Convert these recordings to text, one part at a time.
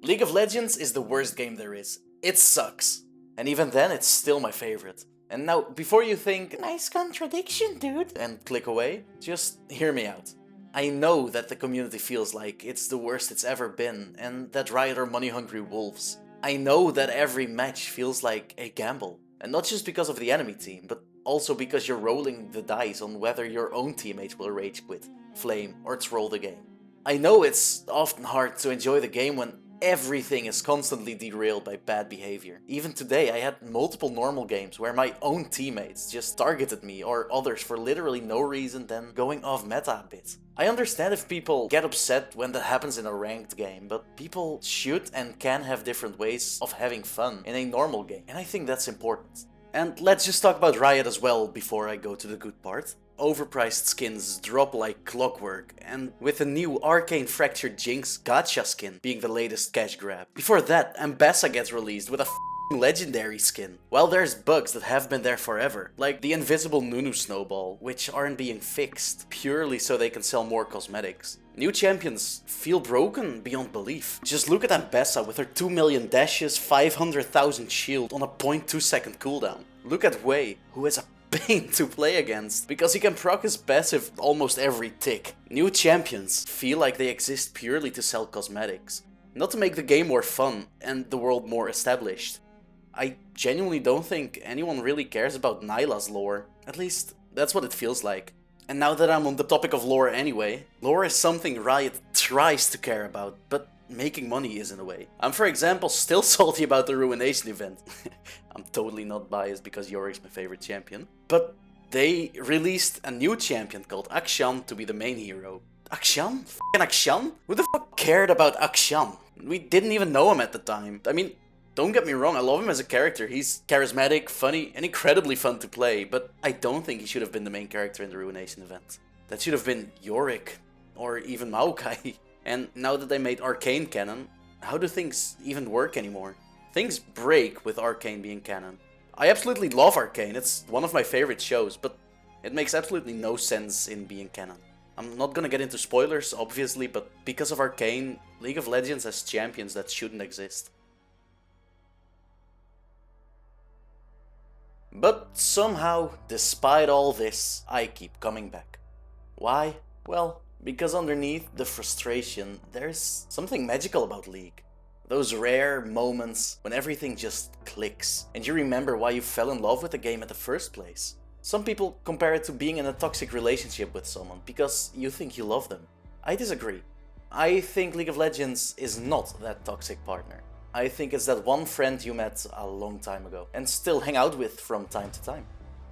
League of Legends is the worst game there is. It sucks. And even then, it's still my favorite. And now, before you think, nice contradiction, dude, and click away, just hear me out. I know that the community feels like it's the worst it's ever been, and that Riot are money-hungry wolves. I know that every match feels like a gamble. And not just because of the enemy team, but also because you're rolling the dice on whether your own teammates will rage quit, flame, or troll the game. I know it's often hard to enjoy the game when everything is constantly derailed by bad behavior. Even today I had multiple normal games where my own teammates just targeted me or others for literally no reason than going off meta a bit. I understand if people get upset when that happens in a ranked game, but people should and can have different ways of having fun in a normal game, and I think that's important. And let's just talk about Riot as well before I go to the good part. Overpriced skins drop like clockwork, and with the new Arcane Fractured Jinx gacha skin being the latest cash grab. Before that, Ambassa gets released with a legendary skin, while there's bugs that have been there forever, like the invisible Nunu snowball, which aren't being fixed, purely so they can sell more cosmetics. New champions feel broken beyond belief. Just look at Ambassa with her 2 million dashes, 500,000 shield on a 0.2 second cooldown. Look at Wei, who is a pain to play against, because he can proc his passive almost every tick. New champions feel like they exist purely to sell cosmetics, not to make the game more fun and the world more established. I genuinely don't think anyone really cares about Nyla's lore. At least, that's what it feels like. And now that I'm on the topic of lore anyway, lore is something Riot tries to care about, but making money is in a way. I'm, for example, still salty about the Ruination event. I'm totally not biased because Yorik's my favorite champion. But they released a new champion called Akshan to be the main hero. Akshan? F***ing Akshan? Who the fuck cared about Akshan? We didn't even know him at the time. I mean, don't get me wrong, I love him as a character. He's charismatic, funny, and incredibly fun to play, but I don't think he should have been the main character in the Ruination event. That should have been Yorick, or even Maokai. And now that they made Arcane canon, how do things even work anymore? Things break with Arcane being canon. I absolutely love Arcane, it's one of my favorite shows, but it makes absolutely no sense in being canon. I'm not gonna get into spoilers, obviously, but because of Arcane, League of Legends has champions that shouldn't exist. But somehow, despite all this, I keep coming back. Why? Well, because underneath the frustration, there's something magical about League. Those rare moments when everything just clicks, and you remember why you fell in love with the game in the first place. Some people compare it to being in a toxic relationship with someone, because you think you love them. I disagree. I think League of Legends is not that toxic partner. I think it's that one friend you met a long time ago, and still hang out with from time to time.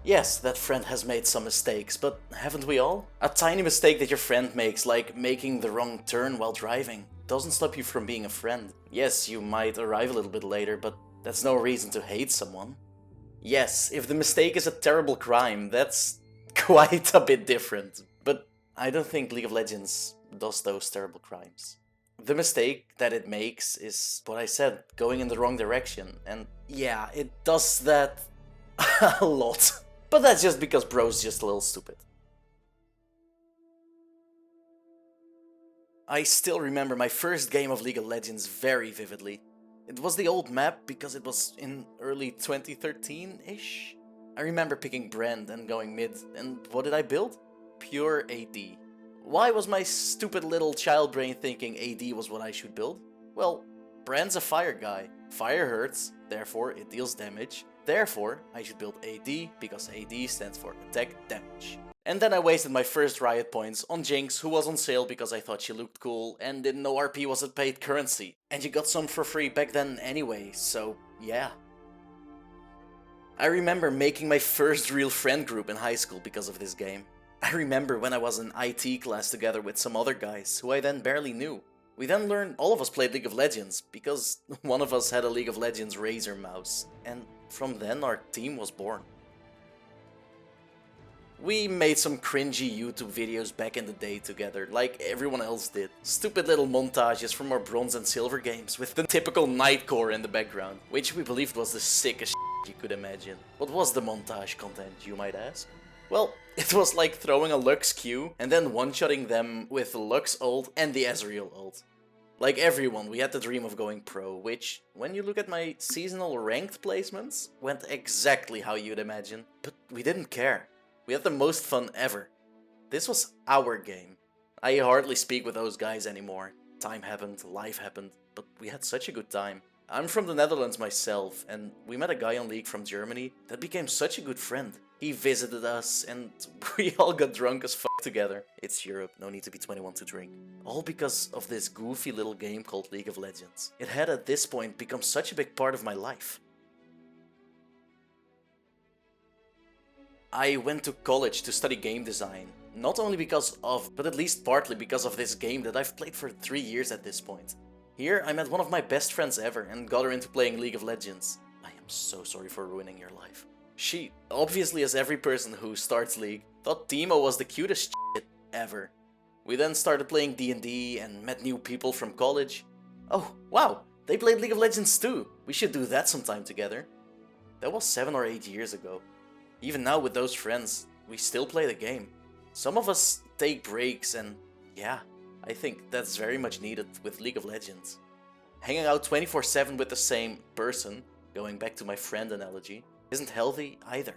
Yes, that friend has made some mistakes, but haven't we all? A tiny mistake that your friend makes, like making the wrong turn while driving, doesn't stop you from being a friend. Yes, you might arrive a little bit later, but that's no reason to hate someone. Yes, if the mistake is a terrible crime, that's quite a bit different. But I don't think League of Legends does those terrible crimes. The mistake that it makes is what I said, going in the wrong direction. And yeah, it does that a lot. But that's just because bro's just a little stupid. I still remember my first game of League of Legends very vividly. It was the old map because it was in early 2013-ish. I remember picking Brand and going mid, and what did I build? Pure AD. Why was my stupid little child brain thinking AD was what I should build? Well, Brand's a fire guy. Fire hurts, therefore it deals damage. Therefore, I should build AD because AD stands for attack damage. And then I wasted my first Riot points on Jinx, who was on sale because I thought she looked cool and didn't know RP was a paid currency. And you got some for free back then anyway, so yeah. I remember making my first real friend group in high school because of this game. I remember when I was in IT class together with some other guys, who I then barely knew. We then learned all of us played League of Legends, because one of us had a League of Legends Razer mouse, and from then our team was born. We made some cringy YouTube videos back in the day together, like everyone else did. Stupid little montages from our bronze and silver games, with the typical Nightcore in the background, which we believed was the sickest you could imagine. What was the montage content, you might ask? Well, it was like throwing a Lux Q and then one-shotting them with the Lux ult and the Ezreal ult. Like everyone, we had the dream of going pro, which, when you look at my seasonal ranked placements, went exactly how you'd imagine. But we didn't care. We had the most fun ever. This was our game. I hardly speak with those guys anymore. Time happened, life happened, but we had such a good time. I'm from the Netherlands myself, and we met a guy on League from Germany that became such a good friend. He visited us, and we all got drunk as fuck together. It's Europe, no need to be 21 to drink. All because of this goofy little game called League of Legends. It had at this point become such a big part of my life. I went to college to study game design. Not only because of, but at least partly because of this game that I've played for 3 years at this point. Here, I met one of my best friends ever and got her into playing League of Legends. I am so sorry for ruining your life. She, obviously as every person who starts League, thought Teemo was the cutest shit ever. We then started playing D&D and met new people from college. Oh, wow, they played League of Legends too. We should do that sometime together. That was 7 or 8 years ago. Even now with those friends, we still play the game. Some of us take breaks and yeah, I think that's very much needed with League of Legends. Hanging out 24/7 with the same person, going back to my friend analogy, isn't healthy either.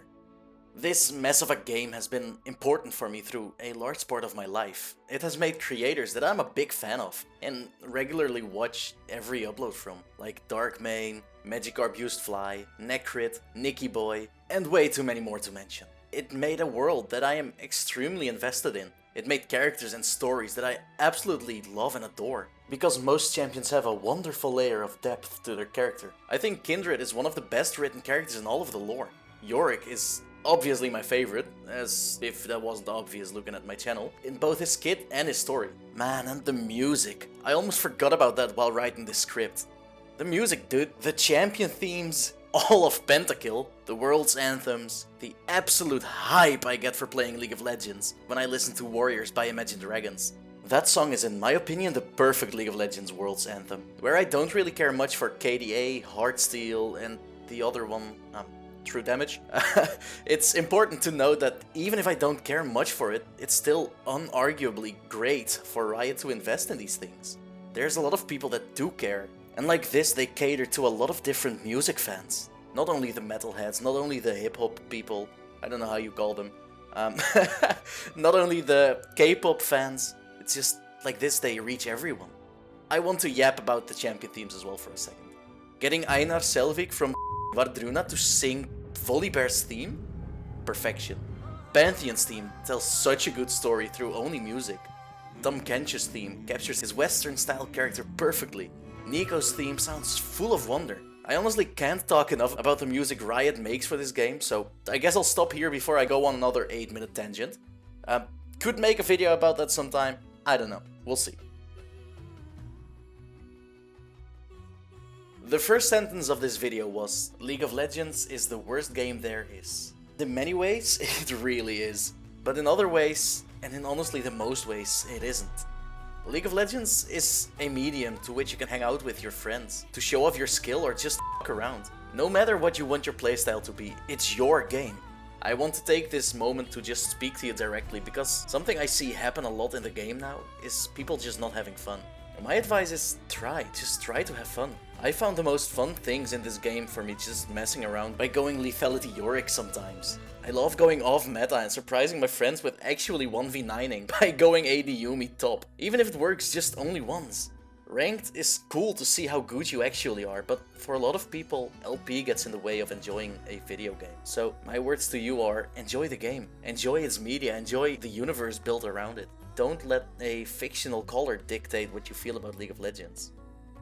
This mess of a game has been important for me through a large part of my life. It has made creators that I'm a big fan of and regularly watch every upload from, like Darkmane, Magikarp Used Fly, Necrit, Nicky Boy, and way too many more to mention. It made a world that I am extremely invested in. It made characters and stories that I absolutely love and adore. Because most champions have a wonderful layer of depth to their character. I think Kindred is one of the best written characters in all of the lore. Yorick is obviously my favorite, as if that wasn't obvious looking at my channel, in both his kit and his story. Man, and the music. I almost forgot about that while writing this script. The music, dude. The champion themes, all of Pentakill, the world's anthems, the absolute hype I get for playing League of Legends when I listen to Warriors by Imagine Dragons. That song is, in my opinion, the perfect League of Legends world's anthem, where I don't really care much for KDA, Heartsteel, and the other one, True Damage. It's important to note that even if I don't care much for it, it's still unarguably great for Riot to invest in these things. There's a lot of people that do care, and like this they cater to a lot of different music fans. Not only the metalheads, not only the hip-hop people, I don't know how you call them, not only the K-pop fans, it's just like this they reach everyone. I want to yap about the champion themes as well for a second. Getting Einar Selvik from Vardruna to sing Volibear's theme? Perfection. Pantheon's theme tells such a good story through only music. Tom Kench's theme captures his western style character perfectly. Nico's theme sounds full of wonder. I honestly can't talk enough about the music Riot makes for this game, so I guess I'll stop here before I go on another 8-minute tangent. Could make a video about that sometime, I don't know, we'll see. The first sentence of this video was, League of Legends is the worst game there is. In many ways, it really is. But in other ways, and in honestly the most ways, it isn't. League of Legends is a medium to which you can hang out with your friends, to show off your skill or just fuck around. No matter what you want your playstyle to be, it's your game. I want to take this moment to just speak to you directly, because something I see happen a lot in the game now is people just not having fun. My advice is just try to have fun. I found the most fun things in this game for me just messing around by going lethality Yorick sometimes. I love going off meta and surprising my friends with actually 1v9ing by going AD Yumi top, even if it works just only once. Ranked is cool to see how good you actually are, but for a lot of people, LP gets in the way of enjoying a video game. So my words to you are, enjoy the game, enjoy its media, enjoy the universe built around it. Don't let a fictional color dictate what you feel about League of Legends.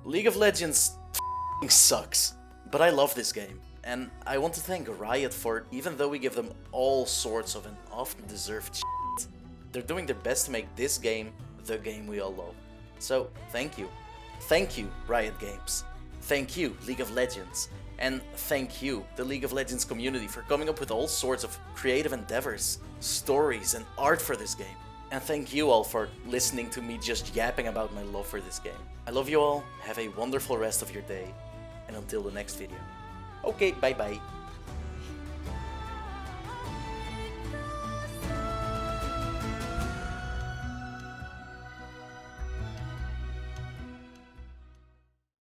League of Legends f***ing sucks, but I love this game. And I want to thank Riot for it, even though we give them all sorts of and often deserved shit. They're doing their best to make this game the game we all love. So, thank you. Thank you, Riot Games. Thank you, League of Legends. And thank you, the League of Legends community, for coming up with all sorts of creative endeavors, stories, and art for this game. And thank you all for listening to me just yapping about my love for this game. I love you all, have a wonderful rest of your day, and until the next video. Okay, bye bye.